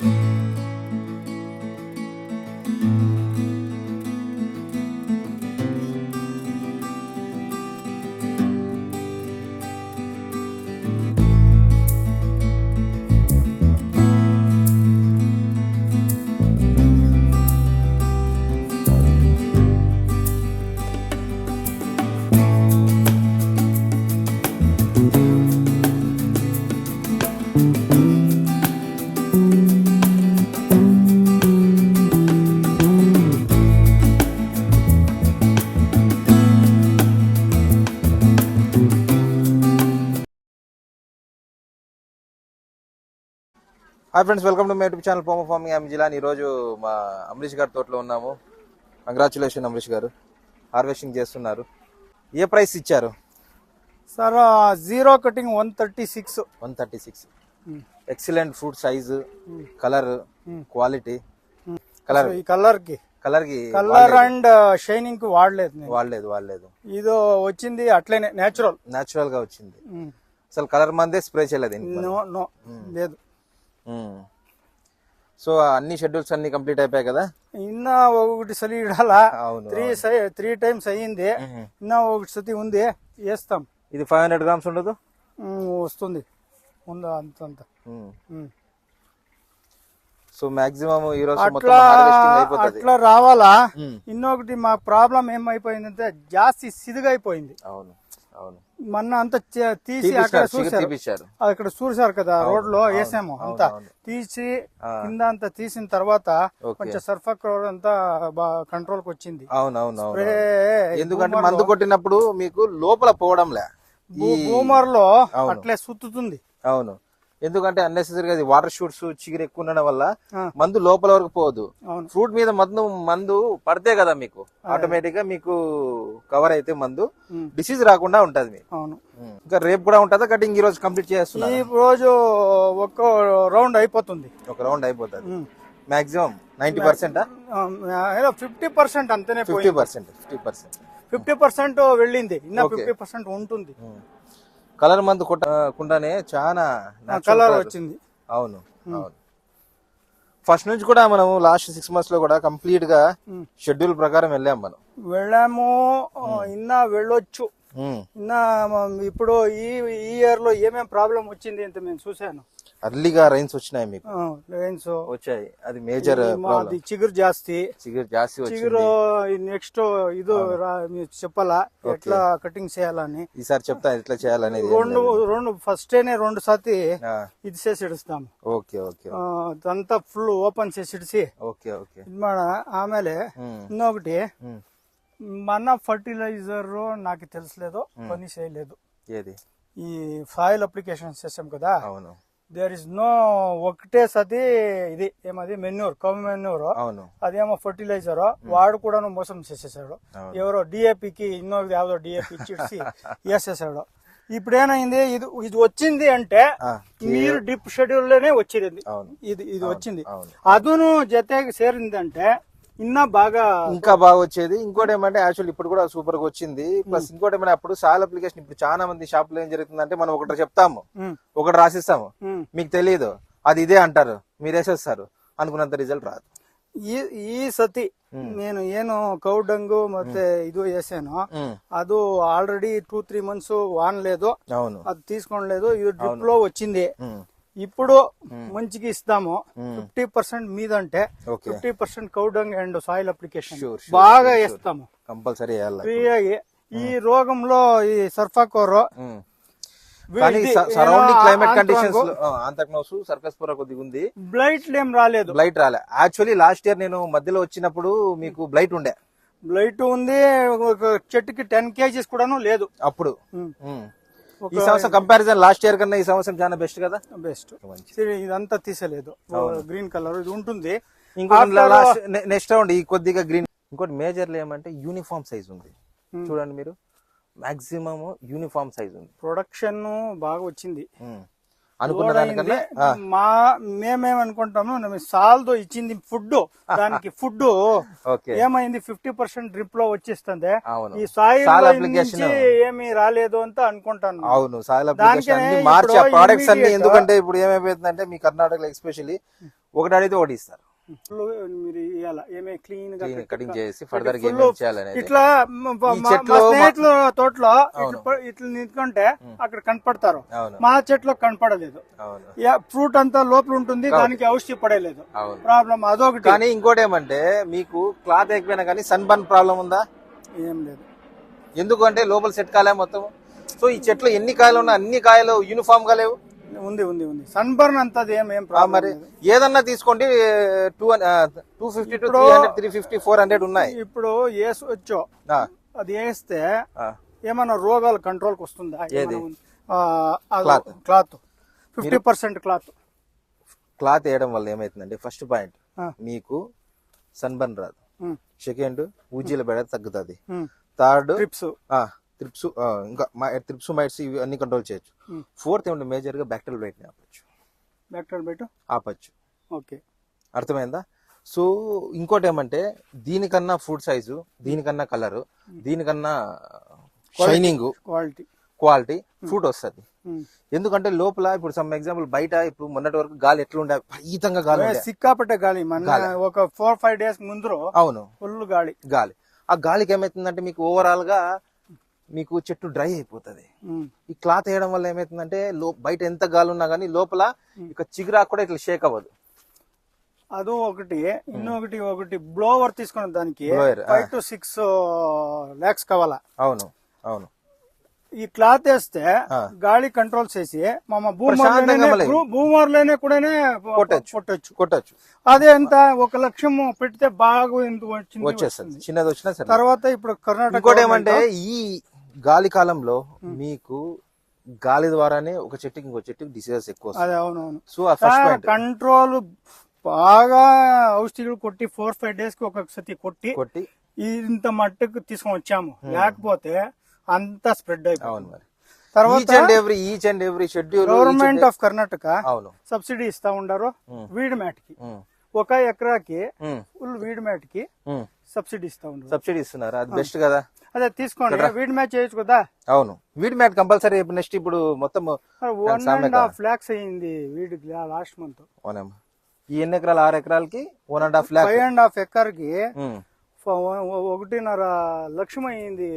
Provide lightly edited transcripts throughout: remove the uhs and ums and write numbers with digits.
Hi friends, welcome to my YouTube channel పోమో farming. I'm Jilan. ఈరోజు మా అమరీష్ గారి తోటలో ఉన్నాము. కంగ్రాచులేషన్ అమరీష్ గారు, హార్వెస్టింగ్ చేస్తున్నారు. ఏ ప్రైస్ ఇచ్చారు sir? Zero cutting 136. Excellent fruit size, colour, quality. Colour and shining కి వాడలేదు. ఇది వచ్చింది అట్లనే న్యాచురల్ గా వచ్చింది. అసలు కలర్ మందే స్ప్రే చేయలేదు. లేదు. సో అన్ని షెడ్యూల్స్ అన్ని కంప్లీట్ అయిపోయాయి కదా? ఇన్న ఒకటి సలి త్రీ టైమ్స్ అయ్యింది. ఇన్న ఒకటి సతి ఉంది, వేస్తాం. ఇది 500 grams ఉండదు, వస్తుంది అంత. సో మాక్సిమం ఈ రోజు అట్లా రావాలా. ఇన్నొకటి మా ప్రాబ్లం ఏమైపోయిందంటే జాస్తి సిదుగా అయిపోయింది. అవును. మొన్న అంతా తీసి అక్కడ చూసారు కదా, రోడ్ లో వేసాము. అంతా తీసి కింద అంతా తీసిన తర్వాత కొంచెం సర్ఫర్ అంతా కంట్రోల్ కి వచ్చింది. అవునవును. ఎందుకంటే మందు కొట్టినప్పుడు మీకు లోపల పోవడంలే, బూమర్ లో అట్లే సుత్తుతుంది. అవును. ఎందుకంటే అన్నెసెసరీగా వాటర్ షూట్స్ చిగురు ఎక్కువ ఉండడం వల్ల మందు లోపల వరకు పోదు. ఫ్రూట్ మీద మందు పడితే కదా మీకు ఆటోమేటిక్ గా మీకు కవర్ అయితే మందు డిసీజ్ రాకుండా ఉంటది మీకు. ఇంకా రేపు కూడా ఉంటుందా కటింగ్? ఈ రోజు కంప్లీట్ చేస్తున్నా. ఈ రోజు ఒక రౌండ్ అయిపోతుంది. మాక్సిమం 90%, 50% అంతేనే. 50% వెళ్ళింది. ఇంకా 50% ఉంటుంది. కలర్ మందు కొట్టకుండానే చాలా కలర్ వచ్చింది. అవును. ఫస్ట్ నుంచి కూడా మనం లాస్ట్ 6 months లో కూడా కంప్లీట్ గా షెడ్యూల్ ప్రకారం వెళ్ళాము. ఇన్నా వెళ్ళొచ్చు. ఇప్పుడు ఈ ఇయర్ లో ఏమేం ప్రాబ్లం వచ్చింది అంటే నేను చూసాను. అర్లీగా రైన్స్ వచ్చినాయి మీకు. రైన్స్ వచ్చాయి, అది మేజర్. చిగురు జాస్తి చిగురు. నెక్స్ట్ ఇది చెప్పాలా ఎట్లా కటింగ్ చేయాలని? ఈసారి చెప్తా ఎట్లా చేయాలనేది. రెండు ఫస్ట్ రెండు సాతి ఇది చేసి ఇడుస్తాము. అంతా ఫుల్ ఓపెన్ చేసి ఇడిసి ఆಮೇಲೆ ಇನ್ನೊకటి మన ఫర్టిలైజర్ నాకు తెలుసలేదు, పని చేయలేదు. ఏది? ఈ సాయిల్ అప్లికేషన్ చేసాం కదా. అవును. దేర్ ఇస్ నో ఒకటే సతి ఇది ఏమది మెన్యూర్, కౌ మెన్యూర్. అదేమో ఫర్టిలైజర్. వాడు కూడా మోసం చేసేసాడు. ఎవరో డిఏపికి ಇನ್ನೊಂದು యావదో డిఏపి ఇచ్చి వేసేసాడు. ఇప్పుడు ఏమైంది, ఇది వచ్చింది అంటే మీరు డిప్ షెడ్యూల్ లోనే వచ్చేది. ఇది వచ్చింది. అదును జతకి చేరిందంటే ఇంకా బాగా వచ్చేది. ఇంకోటి ఏమంటే యాక్చువల్ ఇప్పుడు కూడా సూపర్ గా వచ్చింది. ప్లస్ ఇంకోటి ఏమంటే అప్పుడు సాల్ అప్లికేషన్ ఇప్పుడు చాలా మంది షాప్ లో ఏం జరుగుతుందంటే మనం ఒకటి చెప్తాము, ఒకటి రాసిస్తాము, మీకు తెలియదు, అది ఇదే అంటారు, మీరు వేసేస్తారు, అనుకున్నంత రిజల్ట్ రాదు. ಈ ಸತಿ నేను ಏನು ಕೌಡಂಗು ಮತ್ತೆ ಇದು వేసాను. ಅದು ఆల్రెడీ 2-3 months వానలేదు, అది తీసుకోలేదు. ఇది డ్రిప్ లో వచ్చింది. ఇప్పుడు మంచిగా ఇస్తాము. 50% మీదంటే 50% కౌడంగ్ అండ్ సాయిల్ అప్లికేషన్ బాగా వేస్తాము కంపల్సరీ. ఈ రోగంలో ఈ సర్ఫాకోర్ సరౌండింగ్ క్లైమేట్ కండిషన్స్ ఆంథ్రాక్నోస్, సర్కస్పోరా కొద్దిగా ఉంది. బ్లైట్ ఏం రాలేదు. యాక్చువల్లీ లాస్ట్ ఇయర్ నేను మధ్యలో వచ్చినప్పుడు మీకు బ్లైట్ ఉంది. చెట్టుకి 10 kgs కూడాను లేదు అప్పుడు. ఈ సంవత్సరం కంపారిజన్ లాస్ట్ ఇయర్ కన్నా ఈ సంవత్సరం చాలా బెస్ట్ కదా. బెస్ట్. ఇదంతా తీసలేదు, గ్రీన్ కలర్ ఇది ఉంటుంది. ఇంకోటి నెక్స్ట్ రౌండ్ ఈ కొద్దిగా గ్రీన్. ఇంకోటి మేజర్లీ ఏమంటే యూనిఫామ్ సైజ్ ఉంది. చూడండి మీరు, మాక్సిమం యూనిఫామ్ సైజ్ ఉంది. ప్రొడక్షన్ బాగా వచ్చింది అనుకున్న దానికన్నా. మేమేమనుకుంటాము, సాల్దో ఇచ్చింది ఫుడ్, దానికి ఫుడ్ ఏమైంది 50% డ్రిప్ లో వచ్చేస్తుంది. ఈ సాయిల్ అప్లికేషన్ ఏమి రాలేదు అంత అనుకుంటాను. అవును, సాయిల్ అప్లికేషన్ మార్చి ప్రోడక్ట్స్ అన్ని. ఎందుకంటే ఇప్పుడు ఏమైపోతుందంటే మీ కర్ణాటకలో ఎస్పెషల్లీ ఒకటి అడిగితే ఒకటి ఇస్తారు. మీరు ఇవ్వాలా ఏమే క్లీన్ గా కటింగ్ చేసి ఫర్దర్ గా ఏమేం చేయాలనేది. ఇట్లా మా స్నేహితుల తోటలో ఇట్లా నించుకుంటే అక్కడ కనపడతారు, మా చెట్లో కనపడలేదు. ఫ్రూట్ అంతా లోపల ఉంటుంది, దానికి ఔషధి పడలేదు, ప్రాబ్లం అదొకటి. కానీ ఇంకోటి ఏమంటే మీకు క్లాత్ ఎక్కువైనా కానీ సన్ బర్న్ ప్రాబ్లం ఉందా? ఏం లేదు. ఎందుకంటే లోపల సెట్ కాలే మొత్తం. సో ఈ చెట్లు ఎన్ని కాయలు ఉన్నా అన్ని కాయలు యూనిఫామ్ గా లేవు. ఉంది ఉంది ఉంది సన్ బర్న్ అంతా ఏం ప్రాబ్లం. మరి ఏదన్నా తీసుకోండి 250 to 300 350 400 ఉన్నాయి. ఇప్పుడు వచ్చో అది వేస్తే ఏమన్నా రోగాలు కంట్రోల్ కి వస్తుందా? క్లాత్ 50% క్లాత్ వేయడం వల్ల ఏమైతుందంటే ఫస్ట్ పాయింట్ మీకు సన్ బర్న్ రాదు, సెకండ్ ఊజీల బెడ తగ్గుతుంది, థర్డ్ త్రిప్స్ ఇంకా త్రిప్స్ మైట్స్ ఇవి అన్ని కంట్రోల్ చేయొచ్చు. ఫోర్త్ ఏమంటే మేజర్ గా బ్యాక్టీరియల్ బైట్ ఆపచ్చు. ఓకే, అర్థమైందా? సో ఇంకోటి ఏమంటే దీనికన్నా ఫుడ్ సైజు, దీనికన్నా కలర్, దీనికన్నా షైనింగ్, క్వాలిటీ ఫ్రూట్ వస్తుంది. ఎందుకంటే లోపల ఇప్పుడు సమ్ ఎగ్జాంపుల్ బయట ఇప్పుడు మొన్నటి వరకు గాలి ఎట్లా ఉండే, విపరీతంగా గాలి, సిక్కాపట్టే గాలి. ఒక 4-5 days ముందు అవును ఫుల్ గాలి. ఆ గాలికి ఏమైతుందంటే మీకు ఓవరాల్ గా మీకు చెట్టు డ్రై అయిపోతుంది. ఈ క్లాత్ వేయడం వల్ల ఏమైతుందంటే బయట ఎంత గాలి ఉన్నా గానీ లోపల ఇక చిగురాకు కూడా ఇట్లా షేక్ అవ్వదు. అది ఒకటి. ఒకటి బ్లోవర్ తీసుకున్న దానికి 5 to 6 lakhs కావాలా. అవును. ఈ క్లాత్ వేస్తే గాలి కంట్రోల్ చేసి భూమర్లోనే కూడా కొట్టచ్చు. అదే ఎంత 1 లక్షం పెడితే బాగా వచ్చేస్తుంది, చిన్నది వచ్చినా సరే. తర్వాత ఇప్పుడు కర్ణాటక ఇంకోటి ఏమంటే ఈ గాలి కాలంలో మీకు గాలి ద్వారానే ఒక చెట్టుకి ఇంకో చెట్టుకి డిసీజెస్ ఎక్కువ. అదే అవునవును. సో ఆ ఫస్ట్ పాయింట్ కంట్రోల్ బాగా ఔషధులు కొట్టి 4-5 days కి ఒకసారి కొట్టి ఇంత మట్టుకు తీసుకొని వచ్చాము. లేకపోతే అంతా స్ప్రెడ్ అయిపోయింది. తర్వాత each and every schedule government of Karnataka subsidy ఇస్తా ఉండారు వీడ్ మ్యాట్ కి. 1 ఎకరాకి ఫుల్ వీడ్ మ్యాట్ కి సబ్సిడీ ఇస్తున్నారు. అది బెస్ట్ కదా. అదే తీసుకోండి, వీడ్ మ్యాచ్ చేయొచ్చు కదా. అవును, వీడ్ మ్యాట్ కంపల్సరీ. నెక్స్ట్ ఇప్పుడు మొత్తం 1.5 lakhs అయింది వీడ్ లాస్ట్ మంత్. ఈ ఎన్ని ఎకరాలు? 6 ఎకరాలకి 1.5 lakh. 5.5 ఎకర్కి 1.5 లక్షం అయింది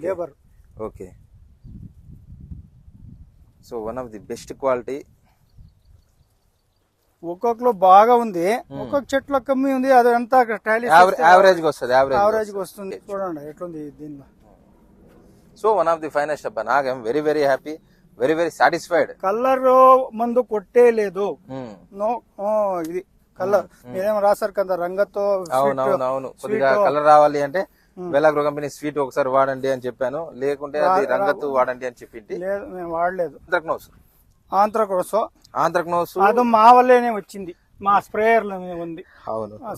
labour. Okay, so one of the best quality. ఒక్కొక్కలో బాగా ఉంది, ఒక్కొక్క చెట్లో కమ్మి ఉంది. అదంతా యావరేజ్ గా వస్తుంది. చూడండి ఎట్లుంది దీనిలో. So one of the finest అబ్బా. నాకేం very very happy, very very satisfied. Colour మందు కొట్టే లేదు. నో ఇది కలర్ మీరేమో రాసారు కదా రంగతో. అవును, కొద్దిగా కలర్ రావాలి అంటే వెలాగ్రో కంపెనీ స్వీట్ ఒకసారి వాడండి అని చెప్పాను, లేకుంటే అది రంగత్తు వాడండి అని చెప్పింది. లేదు, మేము వాడలేదు. ఆంత్రక్నోస్ అది మా వల్లేనే వచ్చింది, మా స్ప్రేయర్ లో ఉంది. అవును, ఆ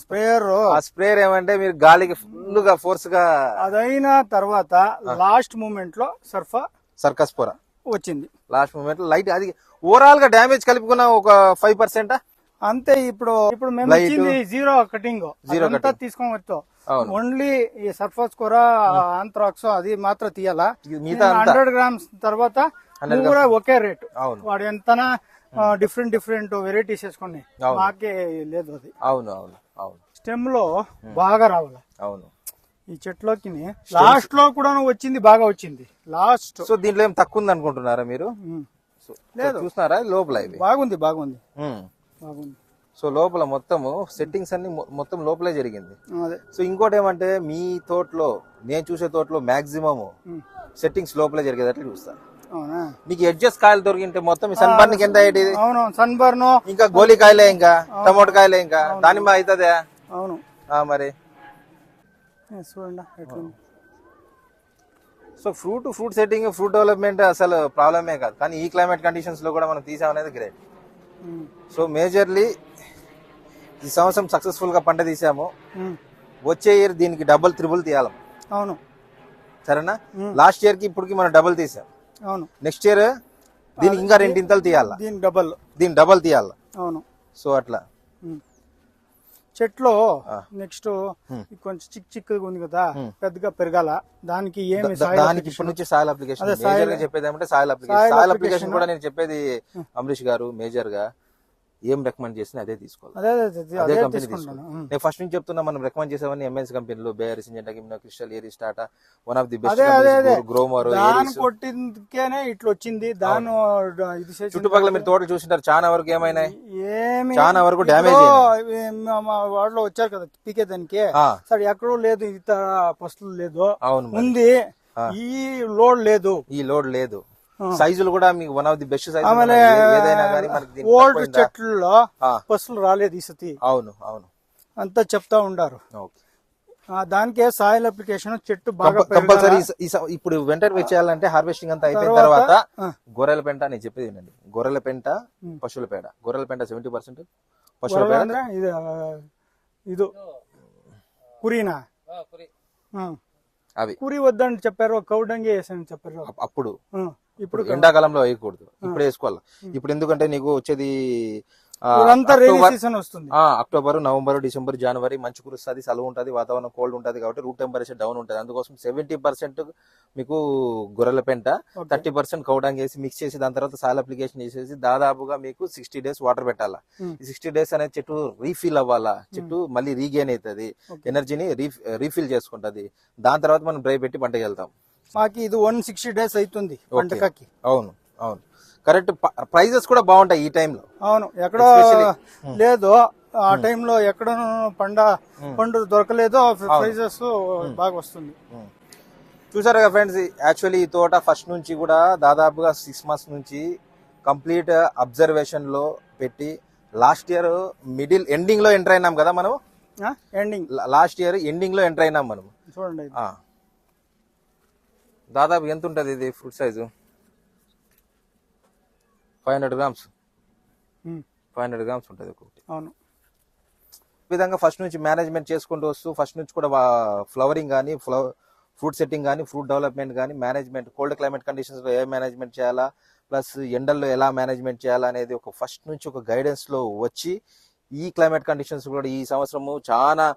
స్ప్రేయర్ ఏమంటే మీరు గాలికి ఫుల్ గా ఫోర్స్ గా. అదైన తర్వాత లాస్ట్ మూమెంట్ లో సర్కస్ పోరా వచ్చింది. లాస్ట్ మూమెంట్ లో లైట్, అది ఓవరాల్ గా డ్యామేజ్ కలుపుకున్న ఒక 5% అంతే. ఇప్పుడు మేము ఇచ్చింది 0 కటింగ్ తీసుకొని వచ్చాం. ఓన్లీ ఈ సర్ఫస్ కూర ఆంథ్రాక్స్ అది మాత్రం తీయాలా. 100 grams తర్వాత కూడా ఒకే రేటు. వాడు ఎంత డిఫరెంట్ వెరైటీస్ వేసుకుని మాకే లేదు అది. అవును. స్టెమ్ లో బాగా రావాలి. అవును, ఈ చెట్లోకి లాస్ట్ లో కూడా వచ్చింది, బాగా వచ్చింది లాస్ట్. సో దీంట్లో ఏం తక్కువ ఉంది అనుకుంటున్నారా మీరు? లేదు, చూస్తున్నారా లోపల బాగుంది. సో లోపల మొత్తము సెట్టింగ్స్ అన్ని మొత్తం లోపలే జరిగింది. సో ఇంకోటి ఏమంటే మీ తోటలో, నేను చూసే తోటలో మాక్సిమం సెట్టింగ్స్ లోపలే జరిగేటట్లు చూస్తాను. నీకు ఎడ్జెస్ కాయలు దొరికింటే మొత్తం సన్ బర్న్ కింద సన్ బర్న్ ఇంకా గోలీ కాయలే, ఇంకా టమోటా కాయలే, ఇంకా దానిమ్మ అవుతుందా? అవును. మరి చూడండి. So fruit setting, fruit development అసలు ప్రాబ్లమే కాదు. కానీ ఈ క్లైమేట్ కండిషన్స్ లో కూడా మనం తీసామనేది గ్రేట్. సో మేజర్లీ ఈ సంవత్సరం సక్సెస్ఫుల్ గా పంట తీసాము. వచ్చే ఇయర్ దీనికి డబుల్ త్రిబుల్ తీయాలి. అవును, సరేనా? లాస్ట్ ఇయర్ కి ఇప్పటికి మనం డబుల్ తీసాం. అవును. నెక్స్ట్ ఇయర్ దీనికి ఇంకా 2 ఇంతలు తీయాలి, దీని డబుల్ తీయాలి. అవును. సో అట్లా చెట్లు నెక్స్ట్ కొంచెం చిక్కగా ఉంది కదా, పెద్దగా పెరగాల. దానికి దానికి ఇప్పటి నుంచి సాయిల్ అప్లికేషన్ చెప్పేది ఏమంటే సాయిల్ అప్లికేషన్ కూడా నేను చెప్పేది అమరీష్ గారు మేజర్ గా ఏం రికమెండ్ చేసినా అదే తీసుకోవాలి. అదే అదే కంపెనీ తీసుకుంటాను. తీసుకోవాలి. నేను ఫస్ట్ నుంచి చెప్తున్నా, మనం రికమెండ్ చేసేవన్నీ ఎంఎన్సీ కంపెనీలు, బేయర్, సింజెంటా, గిమ్నో, Crystal, Aries, Tata, one of the best Gromor, దాని కొట్టింకేనే ఇట్లా వచ్చింది. దాని ఇది చేసి చుట్టుపక్కల మీరు తోటలు చూసింటారు, చాలా వరకు ఏమైనాయి, ఏమి చాలా వరకు డ్యామేజ్. మా వాడిలో వచ్చారు కదా పీకే దానికి, సరే ఎక్కడో లేదు, ఇత ఫస్ట్లు లేదు, అవును ఉంది, ఈ లోడ్ లేదు, ఈ లోడ్ లేదు. సైజులు కూడా మీకు one of the best size. ఏదైనా కానీ మనకి ఓల్డ్ చెట్లలో ఫస్ట్లు రాలేదు ఈ సతి. అవును అవును అంతా చెప్తా ఉండారు. దానికే సాయిల్ అప్లికేషన్ చెట్టు బాగా కంపల్సరీ. ఇప్పుడు వెంటనే వచ్చేయాలంటే హార్వెస్టింగ్ అంతా అయిపోయిన తర్వాత గొర్రెల పెంట, నేను చెప్పేది ఏంటండి, గొర్రెల పెంట, పశువుల పేడ. గొర్రెల పెంట 70%, పశువుల పేడ ఇది కురీనా అవి కురి వద్దని చెప్పారు, కౌడంగి వేసని చెప్పారు అప్పుడు. ఇప్పుడు ఎండాకాలంలో వేయకూడదు, ఇప్పుడు వేసుకోవాలి. ఇప్పుడు ఎందుకంటే నీకు వచ్చేది అక్టోబర్, నవంబర్, డిసెంబర్, జనవరి మంచు కురుస్తుంది, చలువు ఉంటుంది, వాతావరణం కోల్డ్ ఉంటుంది, కాబట్టి రూట్ టెంపరేచర్ డౌన్ ఉంటుంది. అందుకోసం 70% మీకు గొర్రెల పెంట, 30% కౌడాంగ్ వేసి మిక్స్ చేసి దాని తర్వాత సాయిల్ అప్లికేషన్ చేసేసి దాదాపుగా మీకు 60 days వాటర్ పెట్టాలా. ఈ 60 days అనేది చెట్టు రీఫిల్ అవ్వాలా, చెట్టు మళ్ళీ రీగెయిన్ అవుతుంది, ఎనర్జీని రీఫిల్ చేసుకుంటది. దాని తర్వాత మనం డ్రై పెట్టి పంటకి వెళ్తాం. మాకు ఇది 160 days అవుతుంది పంటకి. అవును అవును, కరెక్ట్. ప్రైజెస్ కూడా బాగుంటాయి ఈ టైంలో. అవును, ఎక్కడో లేదు ఆ టైంలో ఎక్కడ పండు దొరకలేదు, ప్రైజెస్ బాగా వస్తుంది. చూసారు కదా ఫ్రెండ్స్, యాక్చువల్లీ ఈ తోట ఫస్ట్ నుంచి కూడా దాదాపుగా 6 months నుంచి కంప్లీట్ అబ్జర్వేషన్ లో పెట్టి, లాస్ట్ ఇయర్ ఎండింగ్ లో ఎంటర్ అయినాం కదా మనం. లాస్ట్ ఇయర్ ఎండింగ్ లో ఎంటర్ అయినాం మనం. చూడండి దాదాపు ఎంత ఉంటది ఇది ఫ్రూట్ సైజు? 500 grams. 500 grams ఉంటుంది ఒకటి. అవును, ఈ విధంగా ఫస్ట్ నుంచి మేనేజ్మెంట్ చేసుకుంటూ వస్తూ, ఫస్ట్ నుంచి కూడా ఫ్లవరింగ్ కానీ, ఫ్రూట్ సెట్టింగ్ కానీ, ఫ్రూట్ డెవలప్మెంట్ కానీ, మేనేజ్మెంట్, కోల్డ్ క్లైమేట్ కండిషన్స్ లో ఏ మేనేజ్మెంట్ చేయాలా, ప్లస్ ఎండల్లో ఎలా మేనేజ్మెంట్ చేయాలా అనేది ఒక ఫస్ట్ నుంచి ఒక గైడెన్స్ లో వచ్చి, ఈ క్లైమేట్ కండిషన్స్ కూడా ఈ సంవత్సరము చాలా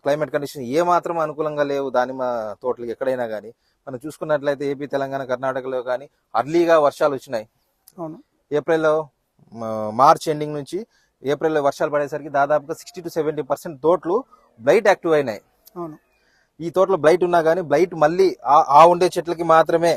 క్లైమేట్ కండిషన్ ఏ మాత్రం అనుకూలంగా లేవు దానిమ్మ తోటలు ఎక్కడైనా కానీ. మనం చూసుకున్నట్లయితే ఏపీ, తెలంగాణ, కర్ణాటకలో కానీ అర్లీగా వర్షాలు వచ్చినాయి. ఏప్రిల్లో, మార్చ్ ఎండింగ్ నుంచి ఏప్రిల్లో వర్షాలు పడేసరికి దాదాపుగా 60 to 70% తోటలు బ్లైట్ యాక్టివ్ అయినాయి. ఈ తోటలో బ్లైట్ ఉన్నా కానీ బ్లైట్ మళ్ళీ ఆ ఉండే చెట్లకి మాత్రమే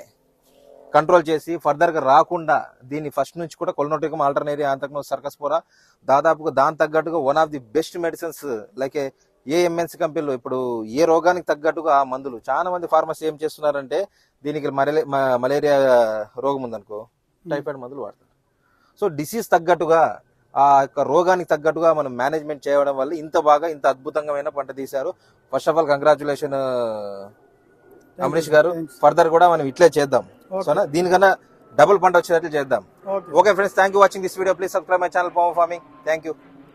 కంట్రోల్ చేసి ఫర్దర్ గా రాకుండా దీన్ని ఫస్ట్ నుంచి కూడా కొలనోటికం, ఆల్టర్నేరియా, ఆంథ్రాక్నోస్, సర్కస్పోరా దాదాపుగా దాని తగ్గట్టుగా one of the best medicines. Like A MNC కంపెనీలో ఇప్పుడు ఏ రోగానికి తగ్గట్టుగా ఆ మందులు. చాలా మంది ఫార్మర్స్ ఏం చేస్తున్నారంటే, దీనికి మలేరియా రోగం ఉందనుకో, టైఫాయిడ్ మందులు వాడతారు. సో డిసీజ్ తగ్గట్టుగా, ఆ యొక్క రోగానికి తగ్గట్టుగా మనం మేనేజ్మెంట్ చేయడం వల్ల ఇంత బాగా, ఇంత అద్భుతంగా పంట తీశారు. First of all congratulation Amrish గారు. ఫర్దర్ కూడా మనం ఇట్లే చేద్దాం, సోనా దీనికన్నా డబుల్ పంట వచ్చేటట్లు చేద్దాం. Okay friends, thank you watching this video. Please subscribe my channel Pavan farming. Thank you.